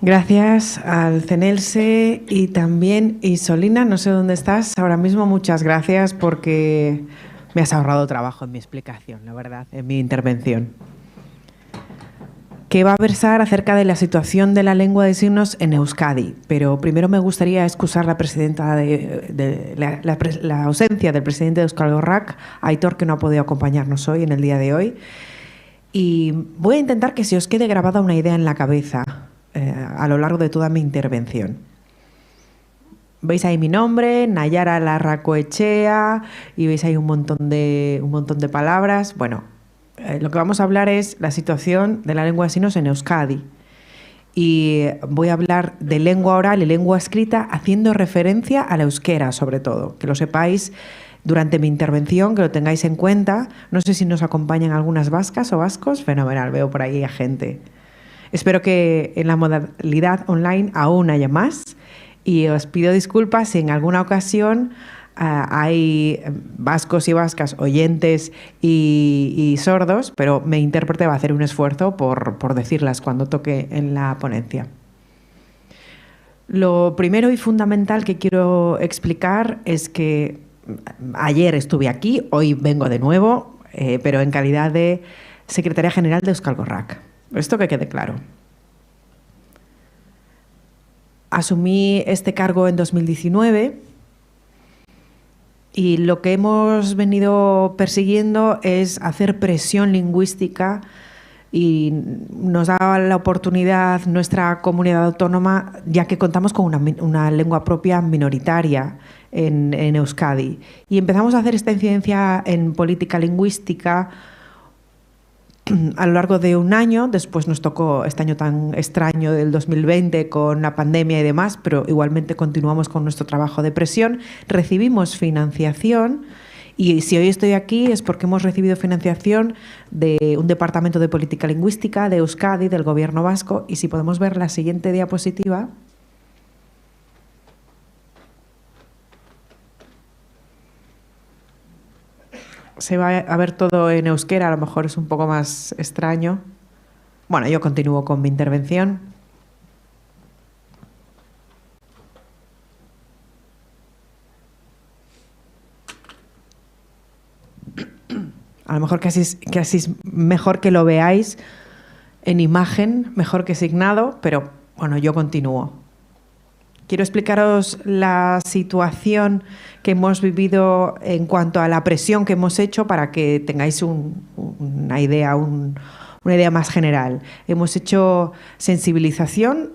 Gracias al CNELSE y también Isolina, no sé dónde estás ahora mismo, muchas gracias porque me has ahorrado trabajo en mi explicación, la verdad, en mi intervención. Que va a versar acerca de la situación de la lengua de signos en Euskadi, pero primero me gustaría excusar la presidenta la ausencia del presidente de Euskal Gorrak, Aitor, que no ha podido acompañarnos hoy, en el día de hoy. Y voy a intentar que se os quede grabada una idea en la cabeza a lo largo de toda mi intervención. Veis ahí mi nombre, Nayara Larracoechea, y veis ahí un montón de palabras. Bueno, lo que vamos a hablar es la situación de la lengua de signos en Euskadi. Y voy a hablar de lengua oral y lengua escrita haciendo referencia al euskera, sobre todo. Que lo sepáis durante mi intervención, que lo tengáis en cuenta. No sé si nos acompañan algunas vascas o vascos. Fenomenal, veo por ahí a gente. Espero que en la modalidad online aún haya más. Y os pido disculpas si en alguna ocasión hay vascos y vascas oyentes y sordos, pero mi intérprete va a hacer un esfuerzo por decirlas cuando toque en la ponencia. Lo primero y fundamental que quiero explicar es que ayer estuve aquí, hoy vengo de nuevo, pero en calidad de secretaria general de Euskal Gorrak. Esto que quede claro. Asumí este cargo en 2019 y lo que hemos venido persiguiendo es hacer presión lingüística y nos da la oportunidad nuestra comunidad autónoma, ya que contamos con una lengua propia minoritaria en Euskadi. Y empezamos a hacer esta incidencia en política lingüística a lo largo de un año. Después nos tocó este año tan extraño del 2020 con la pandemia y demás, pero igualmente continuamos con nuestro trabajo de presión. Recibimos financiación y si hoy estoy aquí es porque hemos recibido financiación de un departamento de política lingüística de Euskadi, del gobierno vasco. Y si podemos ver la siguiente diapositiva. Se va a ver todo en euskera, a lo mejor es un poco más extraño. Bueno, yo continúo con mi intervención. A lo mejor casi es mejor que lo veáis en imagen, mejor que signado, pero bueno, yo continúo. Quiero explicaros la situación que hemos vivido en cuanto a la presión que hemos hecho para que tengáis una idea más general. Hemos hecho sensibilización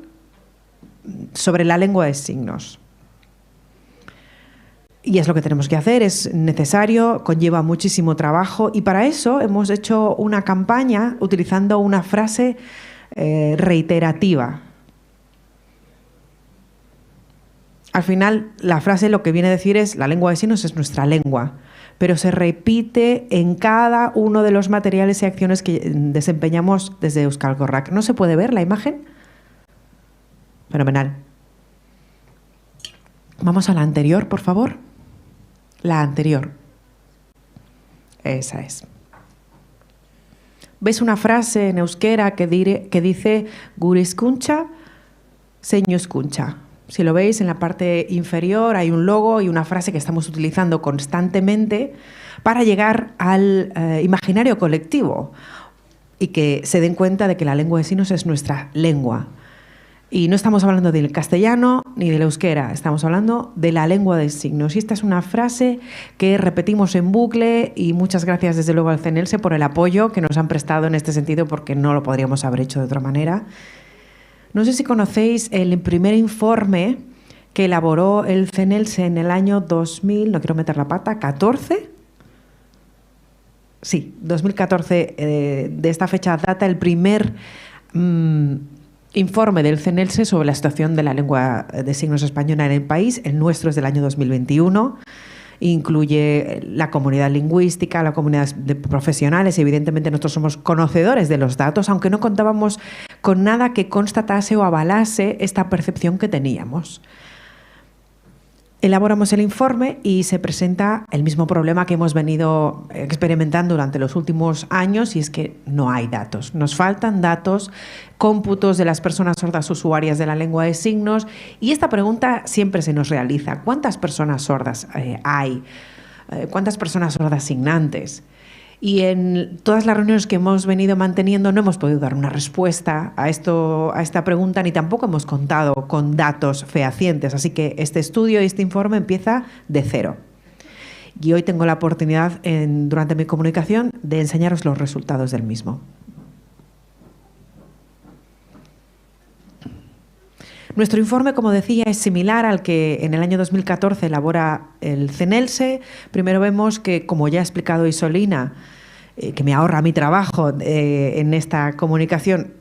sobre la lengua de signos. Y es lo que tenemos que hacer, es necesario, conlleva muchísimo trabajo y para eso hemos hecho una campaña utilizando una frase reiterativa. Al final, la frase lo que viene a decir es la lengua de signos es nuestra lengua, pero se repite en cada uno de los materiales y acciones que desempeñamos desde Euskal Gorrak. ¿No se puede ver la imagen? Fenomenal. Vamos a la anterior, por favor. La anterior. Esa es. ¿Ves una frase en euskera que dice gure hizkuntza, zeinu hizkuntza? Si lo veis, en la parte inferior hay un logo y una frase que estamos utilizando constantemente para llegar al imaginario colectivo y que se den cuenta de que la lengua de signos es nuestra lengua. Y no estamos hablando del castellano ni del euskera, estamos hablando de la lengua de signos. Y esta es una frase que repetimos en bucle y muchas gracias desde luego al CNELSE por el apoyo que nos han prestado en este sentido porque no lo podríamos haber hecho de otra manera. No sé si conocéis el primer informe que elaboró el CNELSE en el año 2000, no quiero meter la pata, ¿14? Sí, 2014, de esta fecha data el primer informe del CNELSE sobre la situación de la lengua de signos española en el país. El nuestro es del año 2021. Incluye la comunidad lingüística, la comunidad de profesionales y evidentemente nosotros somos conocedores de los datos, aunque no contábamos con nada que constatase o avalase esta percepción que teníamos. Elaboramos el informe y se presenta el mismo problema que hemos venido experimentando durante los últimos años, y es que no hay datos. Nos faltan datos, cómputos de las personas sordas usuarias de la lengua de signos, y esta pregunta siempre se nos realiza. ¿Cuántas personas sordas hay? ¿Cuántas personas sordas signantes? Y en todas las reuniones que hemos venido manteniendo no hemos podido dar una respuesta a esta pregunta, ni tampoco hemos contado con datos fehacientes. Así que este estudio y este informe empieza de cero. Y hoy tengo la oportunidad, durante mi comunicación, de enseñaros los resultados del mismo. Nuestro informe, como decía, es similar al que en el año 2014 elabora el CNELSE. Primero vemos que, como ya ha explicado Isolina, que me ahorra mi trabajo en esta comunicación,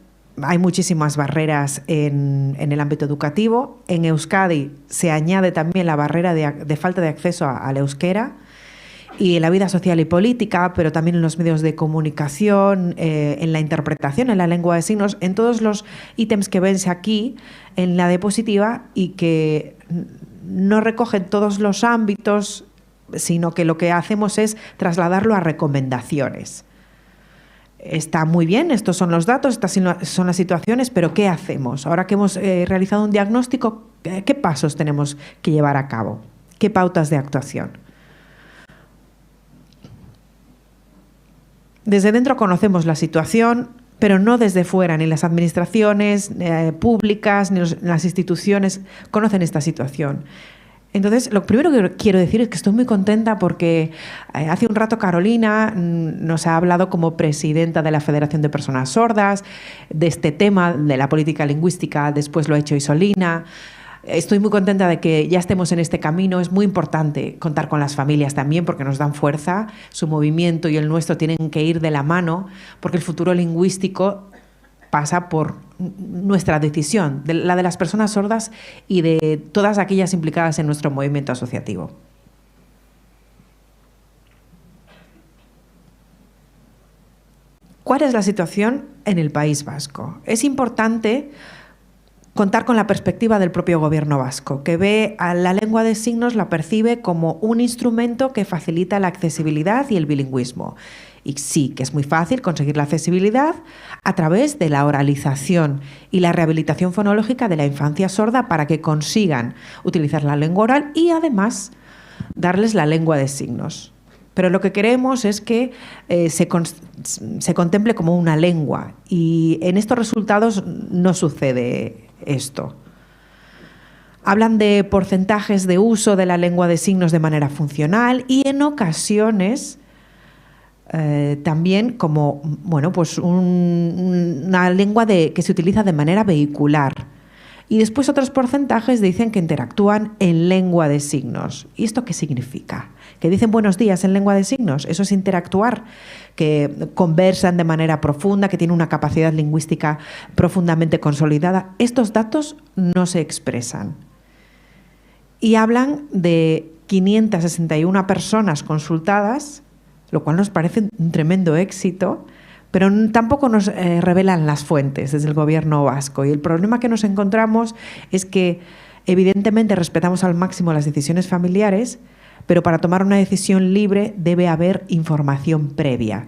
hay muchísimas barreras en el ámbito educativo. En Euskadi se añade también la barrera de falta de acceso al euskera, y en la vida social y política, pero también en los medios de comunicación, en la interpretación, en la lengua de signos, en todos los ítems que vense aquí en la diapositiva, y que no recogen todos los ámbitos, sino que lo que hacemos es trasladarlo a recomendaciones. Está muy bien, estos son los datos, estas son las situaciones, pero ¿qué hacemos? Ahora que hemos realizado un diagnóstico, ¿qué pasos tenemos que llevar a cabo? ¿Qué pautas de actuación? Desde dentro conocemos la situación, pero no desde fuera. Ni las administraciones públicas ni las instituciones conocen esta situación. Entonces, lo primero que quiero decir es que estoy muy contenta porque hace un rato Carolina nos ha hablado como presidenta de la Federación de Personas Sordas de este tema de la política lingüística. Después lo ha hecho Isolina. Estoy muy contenta de que ya estemos en este camino. Es muy importante contar con las familias también, porque nos dan fuerza. Su movimiento y el nuestro tienen que ir de la mano, porque el futuro lingüístico pasa por nuestra decisión, la de las personas sordas y de todas aquellas implicadas en nuestro movimiento asociativo. ¿Cuál es la situación en el País Vasco? Es importante contar con la perspectiva del propio gobierno vasco, que ve a la lengua de signos, la percibe como un instrumento que facilita la accesibilidad y el bilingüismo. Y sí, que es muy fácil conseguir la accesibilidad a través de la oralización y la rehabilitación fonológica de la infancia sorda para que consigan utilizar la lengua oral y además darles la lengua de signos. Pero lo que queremos es que se contemple como una lengua, y en estos resultados no sucede esto. Hablan de porcentajes de uso de la lengua de signos de manera funcional y en ocasiones también como pues una lengua que se utiliza de manera vehicular. Y después otros porcentajes dicen que interactúan en lengua de signos. ¿Y esto qué significa? Que dicen buenos días en lengua de signos. Eso es interactuar, que conversan de manera profunda, que tienen una capacidad lingüística profundamente consolidada. Estos datos no se expresan. Y hablan de 561 personas consultadas, lo cual nos parece un tremendo éxito, pero tampoco nos revelan las fuentes desde el gobierno vasco. Y el problema que nos encontramos es que evidentemente respetamos al máximo las decisiones familiares, pero para tomar una decisión libre debe haber información previa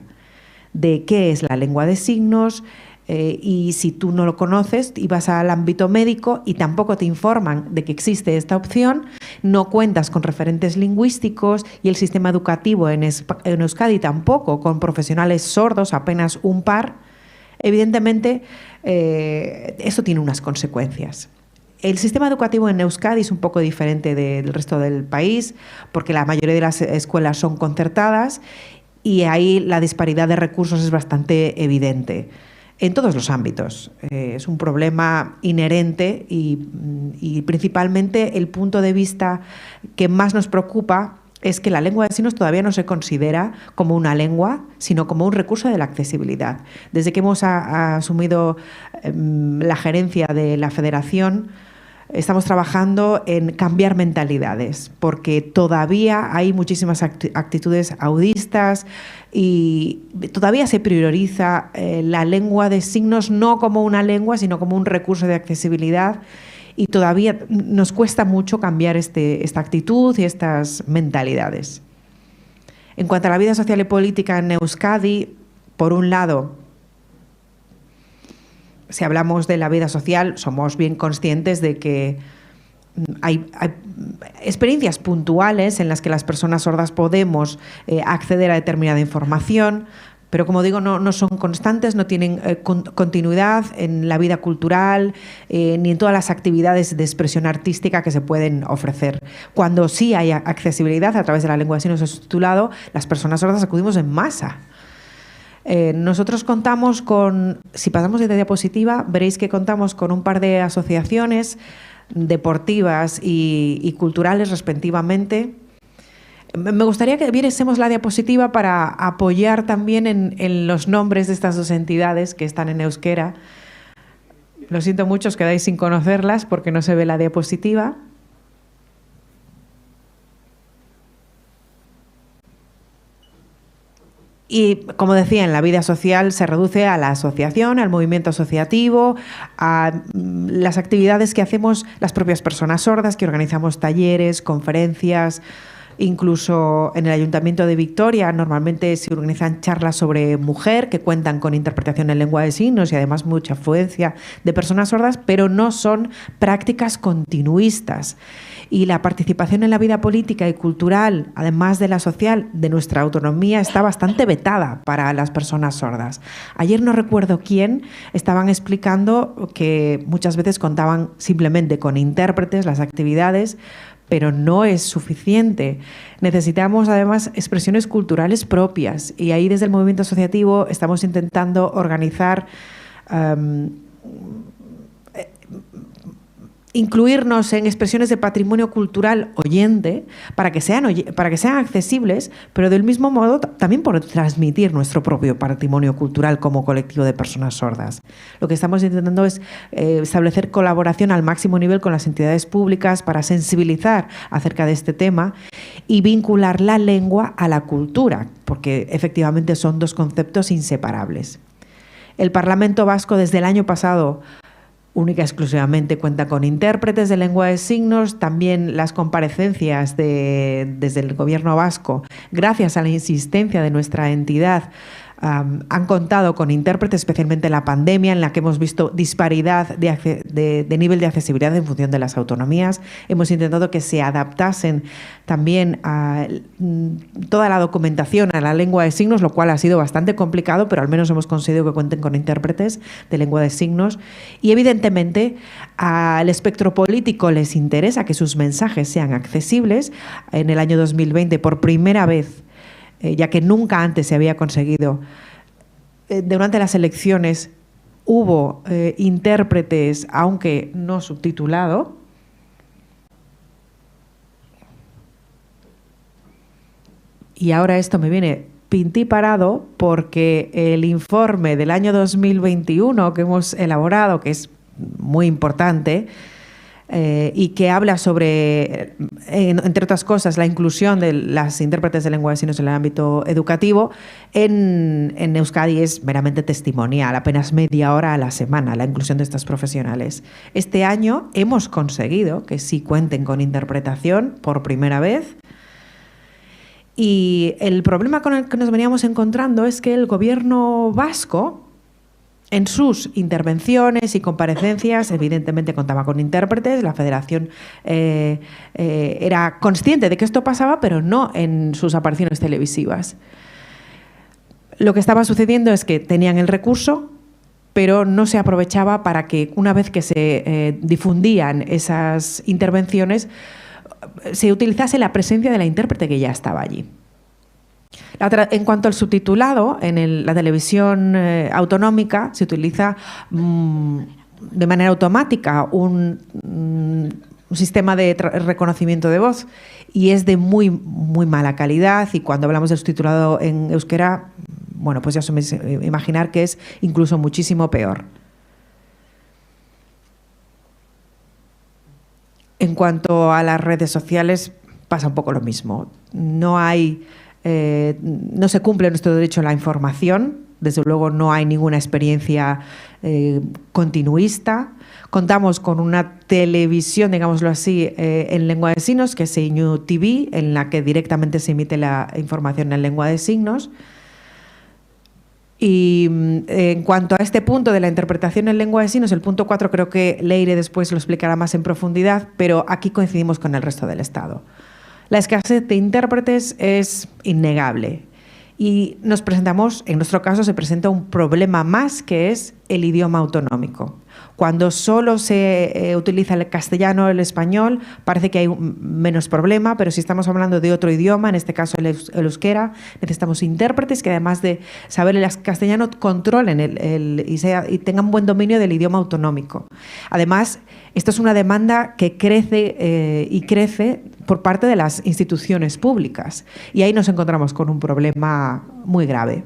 de qué es la lengua de signos, y si tú no lo conoces y vas al ámbito médico y tampoco te informan de que existe esta opción, no cuentas con referentes lingüísticos, y el sistema educativo en Euskadi tampoco, con profesionales sordos, apenas un par, evidentemente eso tiene unas consecuencias. El sistema educativo en Euskadi es un poco diferente del resto del país, porque la mayoría de las escuelas son concertadas y ahí la disparidad de recursos es bastante evidente. En todos los ámbitos. Es un problema inherente y principalmente el punto de vista que más nos preocupa es que la lengua de signos todavía no se considera como una lengua, sino como un recurso de la accesibilidad. Desde que hemos asumido la gerencia de la federación, estamos trabajando en cambiar mentalidades, porque todavía hay muchísimas actitudes audistas y todavía se prioriza la lengua de signos no como una lengua, sino como un recurso de accesibilidad, y todavía nos cuesta mucho cambiar esta actitud y estas mentalidades. En cuanto a la vida social y política en Euskadi, por un lado, si hablamos de la vida social, somos bien conscientes de que hay experiencias puntuales en las que las personas sordas podemos acceder a determinada información, pero como digo, no son constantes, no tienen continuidad en la vida cultural ni en todas las actividades de expresión artística que se pueden ofrecer. Cuando sí hay accesibilidad a través de la lengua de signos subtitulado, las personas sordas acudimos en masa. Nosotros contamos con, si pasamos de diapositiva, veréis que contamos con un par de asociaciones deportivas y culturales respectivamente. Me gustaría que viésemos la diapositiva para apoyar también en los nombres de estas dos entidades que están en euskera. Lo siento mucho, os quedáis sin conocerlas porque no se ve la diapositiva. Y, como decía, en la vida social se reduce a la asociación, al movimiento asociativo, a las actividades que hacemos las propias personas sordas, que organizamos talleres, conferencias. Incluso en el Ayuntamiento de Vitoria normalmente se organizan charlas sobre mujer que cuentan con interpretación en lengua de signos y además mucha afluencia de personas sordas, pero no son prácticas continuistas. Y la participación en la vida política y cultural, además de la social, de nuestra autonomía, está bastante vetada para las personas sordas. Ayer no recuerdo quién, estaban explicando que muchas veces contaban simplemente con intérpretes las actividades, pero no es suficiente. Necesitamos además expresiones culturales propias y ahí desde el movimiento asociativo estamos intentando organizar incluirnos en expresiones de patrimonio cultural oyente para que sean accesibles, pero del mismo modo también por transmitir nuestro propio patrimonio cultural como colectivo de personas sordas. Lo que estamos intentando es establecer colaboración al máximo nivel con las entidades públicas para sensibilizar acerca de este tema y vincular la lengua a la cultura, porque efectivamente son dos conceptos inseparables. El Parlamento Vasco desde el año pasado única y exclusivamente cuenta con intérpretes de lengua de signos, también las comparecencias desde el Gobierno vasco, gracias a la insistencia de nuestra entidad, han contado con intérpretes, especialmente en la pandemia, en la que hemos visto disparidad de nivel de accesibilidad en función de las autonomías. Hemos intentado que se adaptasen también a toda la documentación a la lengua de signos, lo cual ha sido bastante complicado, pero al menos hemos conseguido que cuenten con intérpretes de lengua de signos. Y evidentemente al espectro político les interesa que sus mensajes sean accesibles. En el año 2020, por primera vez, ya que nunca antes se había conseguido, durante las elecciones hubo intérpretes, aunque no subtitulado. Y ahora esto me viene pintiparado porque el informe del año 2021 que hemos elaborado, que es muy importante, y que habla sobre, entre otras cosas, la inclusión de las intérpretes de lengua de signos en el ámbito educativo, en Euskadi es meramente testimonial, apenas media hora a la semana la inclusión de estas profesionales. Este año hemos conseguido que sí cuenten con interpretación por primera vez. Y el problema con el que nos veníamos encontrando es que el Gobierno vasco, en sus intervenciones y comparecencias, evidentemente contaba con intérpretes, la Federación era consciente de que esto pasaba, pero no en sus apariciones televisivas. Lo que estaba sucediendo es que tenían el recurso, pero no se aprovechaba para que, una vez que se difundían esas intervenciones, se utilizase la presencia de la intérprete que ya estaba allí. En cuanto al subtitulado, en la televisión autonómica se utiliza de manera automática un sistema de reconocimiento de voz y es de muy mala calidad, y cuando hablamos del subtitulado en euskera, bueno, pues ya os podéis imaginar que es incluso muchísimo peor. En cuanto a las redes sociales, pasa un poco lo mismo. No se cumple nuestro derecho a la información Desde luego no hay ninguna experiencia continuista. Contamos con una televisión, digámoslo así, en lengua de signos, que es Señu TV, en la que directamente se emite la información en lengua de signos. Y en cuanto a este punto de la interpretación en lengua de signos, el punto 4 creo que Leire después lo explicará más en profundidad, pero aquí coincidimos con el resto del Estado. La escasez de intérpretes es innegable y nos presentamos, en nuestro caso se presenta un problema más, que es el idioma autonómico. Cuando solo se utiliza el castellano o el español, parece que hay menos problema, pero si estamos hablando de otro idioma, en este caso el euskera, necesitamos intérpretes que, además de saber el castellano, controlen y tengan buen dominio del idioma autonómico. Además, esto es una demanda que crece y crece por parte de las instituciones públicas, y ahí nos encontramos con un problema muy grave.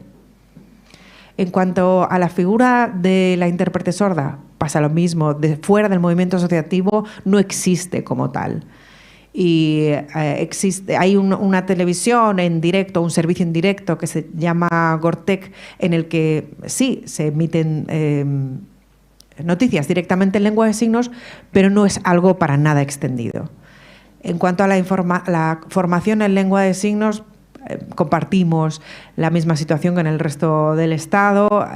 En cuanto a la figura de la intérprete sorda, pasa lo mismo. Fuera del movimiento asociativo no existe como tal. Y hay una televisión en directo, un servicio en directo que se llama Gortec, en el que sí se emiten noticias directamente en lengua de signos, pero no es algo para nada extendido. En cuanto a la formación en lengua de signos, compartimos la misma situación que en el resto del Estado.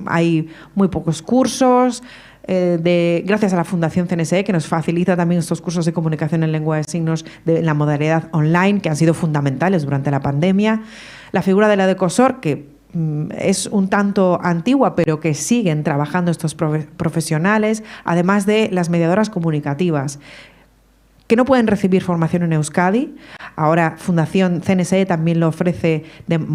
Hay muy pocos cursos, gracias a la Fundación CNSE, que nos facilita también estos cursos de comunicación en lengua de signos en la modalidad online, que han sido fundamentales durante la pandemia. La figura de la decosor, que es un tanto antigua, pero que siguen trabajando estos profesionales, además de las mediadoras comunicativas, que no pueden recibir formación en Euskadi. Ahora Fundación CNSE también lo ofrece en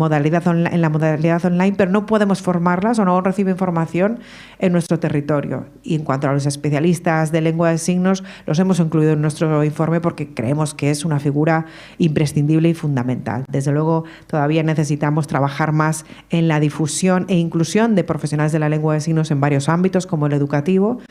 la modalidad online, pero no podemos formarlas o no reciben formación en nuestro territorio. Y en cuanto a los especialistas de lengua de signos, los hemos incluido en nuestro informe porque creemos que es una figura imprescindible y fundamental. Desde luego, todavía necesitamos trabajar más en la difusión e inclusión de profesionales de la lengua de signos en varios ámbitos, como el educativo.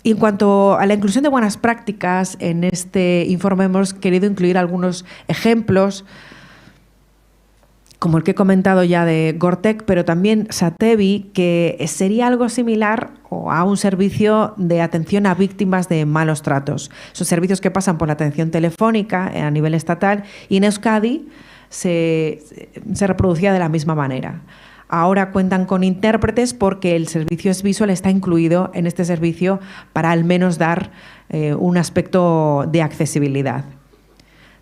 Y en cuanto a la inclusión de buenas prácticas, en este informe hemos querido incluir algunos ejemplos, como el que he comentado ya de Gortec, pero también Satevi, que sería algo similar a un servicio de atención a víctimas de malos tratos. Son servicios que pasan por la atención telefónica a nivel estatal, y en Euskadi se reproducía de la misma manera. Ahora cuentan con intérpretes porque el servicio S-Visual está incluido en este servicio para al menos dar un aspecto de accesibilidad.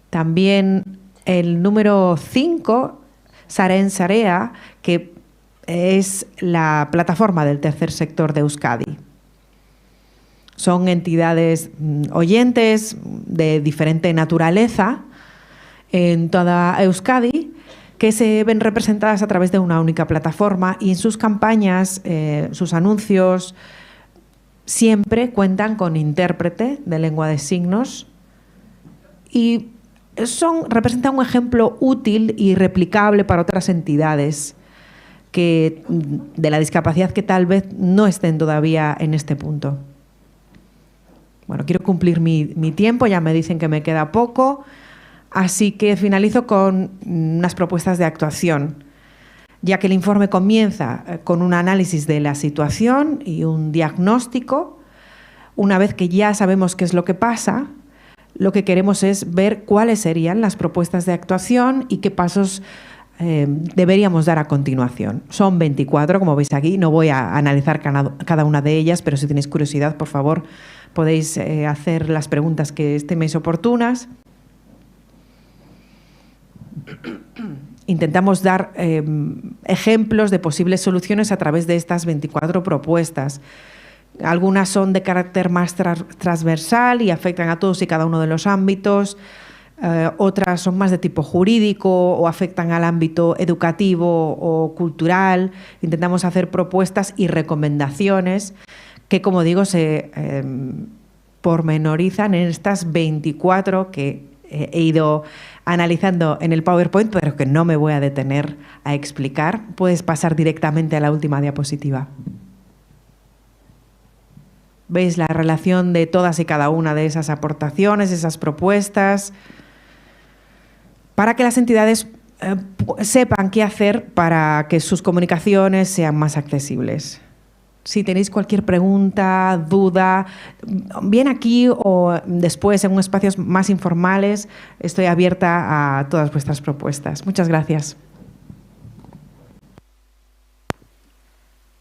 También el número 5, Saren Sarea, que es la plataforma del tercer sector de Euskadi. Son entidades oyentes de diferente naturaleza en toda Euskadi, que se ven representadas a través de una única plataforma, y en sus campañas, sus anuncios, siempre cuentan con intérprete de lengua de signos, y representan un ejemplo útil y replicable para otras entidades de la discapacidad que tal vez no estén todavía en este punto. Bueno, quiero cumplir mi tiempo, ya me dicen que me queda poco. Así que finalizo con unas propuestas de actuación, ya que el informe comienza con un análisis de la situación y un diagnóstico. Una vez que ya sabemos qué es lo que pasa, lo que queremos es ver cuáles serían las propuestas de actuación y qué pasos deberíamos dar a continuación. Son 24, como veis aquí, no voy a analizar cada una de ellas, pero si tenéis curiosidad, por favor, podéis hacer las preguntas que estiméis oportunas. Intentamos dar ejemplos de posibles soluciones a través de estas 24 propuestas. Algunas son de carácter más transversal y afectan a todos y cada uno de los ámbitos. Otras son más de tipo jurídico o afectan al ámbito educativo o cultural. Intentamos hacer propuestas y recomendaciones que, como digo, se pormenorizan en estas 24 que he ido analizando en el PowerPoint, pero que no me voy a detener a explicar. Puedes pasar directamente a la última diapositiva. ¿Veis la relación de todas y cada una de esas aportaciones, esas propuestas? para que las entidades sepan qué hacer para que sus comunicaciones sean más accesibles. Si tenéis cualquier pregunta, duda, bien aquí o después en espacios más informales, estoy abierta a todas vuestras propuestas. Muchas gracias.